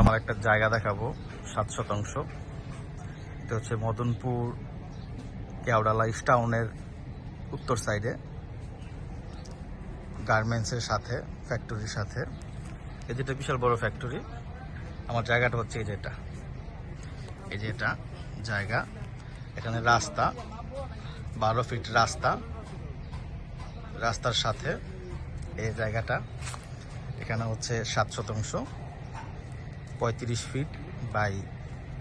আমার একটা জায়গা দেখাবো 7 শতাংশ। এটা হচ্ছে মদনপুর কেওড়ালা টাউনের উত্তর সাইডে, গার্মেন্টসের সাথে, ফ্যাক্টরির সাথে। এই যেটা বিশাল বড় ফ্যাক্টরি। আমার জায়গাটা হচ্ছে এই যেটা, এই যে এটা জায়গা। এখানে রাস্তা 12 ফিট রাস্তা, রাস্তার সাথে এই জায়গাটা। এখানে হচ্ছে 7 শতাংশ, 35 ফিট বাই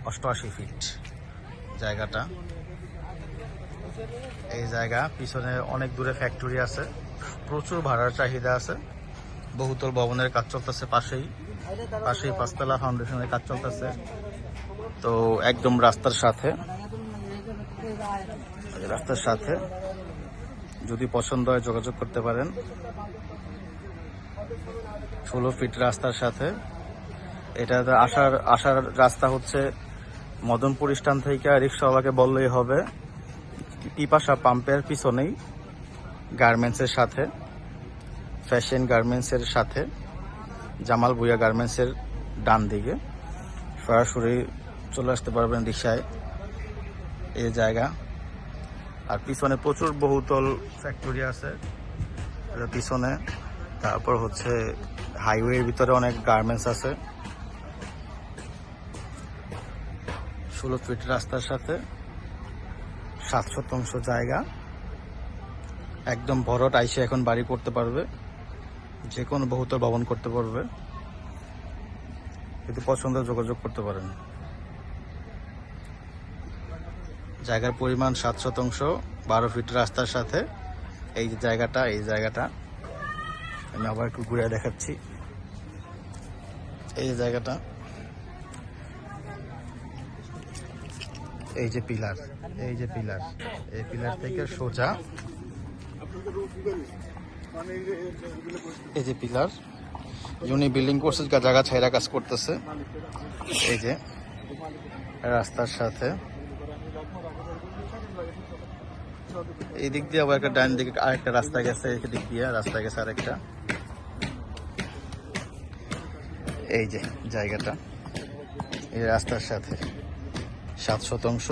88 ফিট জায়গাটা। এই জায়গা পিছনে অনেক দূরে ফ্যাক্টরি আছে, প্রচুর ভাড়ার চাহিদা আছে। বহুতল ভবনের কাজ চলতেছে পাশেই 5তলা ফাউন্ডেশনের কাজ চলতেছে। তো একদম রাস্তার সাথে যদি পছন্দ হয় যোগাযোগ করতে পারেন। 16 ফিট রাস্তার সাথে। এটা আসার রাস্তা হচ্ছে মদনপুর স্ট্যান্ড থেকে রিক্সাওয়ালাকে বললেই হবে, পিপাসা পাম্পের পিছনেই গার্মেন্টসের সাথে, ফ্যাশন গার্মেন্টসের সাথে, জামাল ভুইয়া গার্মেন্টসের ডান দিকে সরাসরি চলে আসতে পারবেন রিক্সায়। এই জায়গা আর পিছনে প্রচুর বহুতল ফ্যাক্টরি আছে পিছনে। তারপর হচ্ছে হাইওয়ের ভিতরে অনেক গার্মেন্টস আছে। 16 ফিট রাস্তার সাথে 7 শতাংশ জায়গা, একদম ভরট আইসে এখন বাড়ি করতে পারবে, যে কোনো বহুতল ভবন করতে পারবে। যদি পছন্দ যোগাযোগ করতে পারেন। জায়গার পরিমাণ 7 শতাংশ, 12 ফিট রাস্তার সাথে এই যে জায়গাটা। এই জায়গাটা আমি আবার একটু ঘুরে দেখাচ্ছি। এই জায়গাটা, এই যে পিলার, এই পিলার থেকে সোজা এই যে পিলার, উনি বিল্ডিং করছে, জায়গা ছাইরা কাজ করতেছে। এই যে রাস্তার সাথে এই দিক দিয়ে আবার একটা ডান দিকে আরেকটা রাস্তা গেছে, এদিক দিয়ে রাস্তা গেছে আরেকটা। এই যে জায়গাটা এই রাস্তার সাথে 7 শতাংশ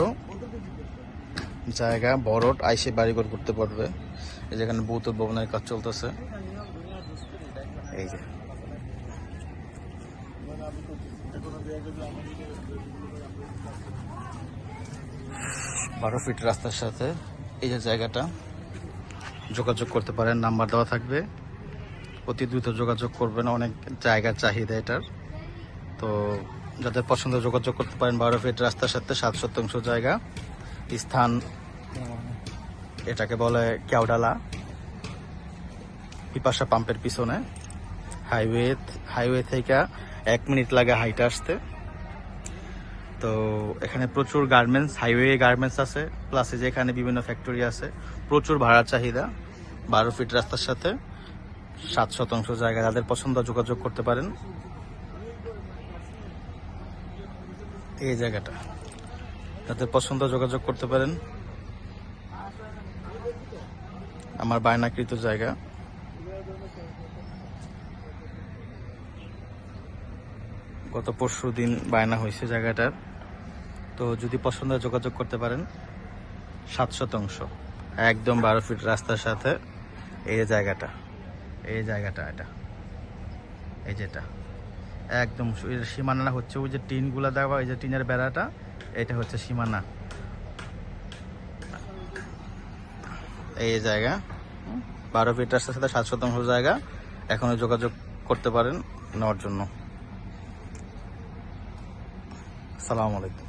জায়গা, বড়ট আইসে বাড়িঘর করতে পারবে। এই যেখানে বহুতল ভবনের কাজ চলতেছে। এই যে 12 ফিট রাস্তার সাথে এই যে জায়গাটা। যোগাযোগ করতে পারেন, নাম্বার দেওয়া থাকবে, অতি দ্রুত যোগাযোগ করবেন। অনেক জায়গার চাহিদা এটার। তো যাদের পছন্দ যোগাযোগ করতে পারেন। 12 ফিট রাস্তার সাথে 7 শতাংশ জায়গা। স্থান এটাকে বলে কেওড়ালা, পিপাসা পাম্পের পিছনে। হাইওয়ে থেকে 1 মিনিট লাগে হাইটে আসতে। তো এখানে প্রচুর গার্মেন্টস, হাইওয়ে গার্মেন্টস আছে, প্লাস যেখানে বিভিন্ন ফ্যাক্টরি আছে। প্রচুর ভাড়ার চাহিদা। 12 ফিট রাস্তার সাথে 7 শতাংশ জায়গা। যাদের পছন্দ যোগাযোগ করতে পারেন। এই জায়গাটা যাদের পছন্দ যোগাযোগ করতে পারেন। আমার বায়নাকৃত জায়গা। গত পরশু দিন বায়না হয়েছে জায়গাটার। তো যদি পছন্দ যোগাযোগ করতে পারেন। 7 শতাংশ, একদম 12 ফিট রাস্তার সাথে এই জায়গাটা। এটা এই যেটা একদম সীমানা হচ্ছে ওই যে টিনগুলা দেওয়া, এই যে টিনের বেড়াটা, এটা হচ্ছে সীমানা। এই জায়গা 12 ফিট রাস্তার সাথে 7 শতাংশ জায়গা। এখনো যোগাযোগ করতে পারেন নেওয়ার জন্য। আসসালামু আলাইকুম।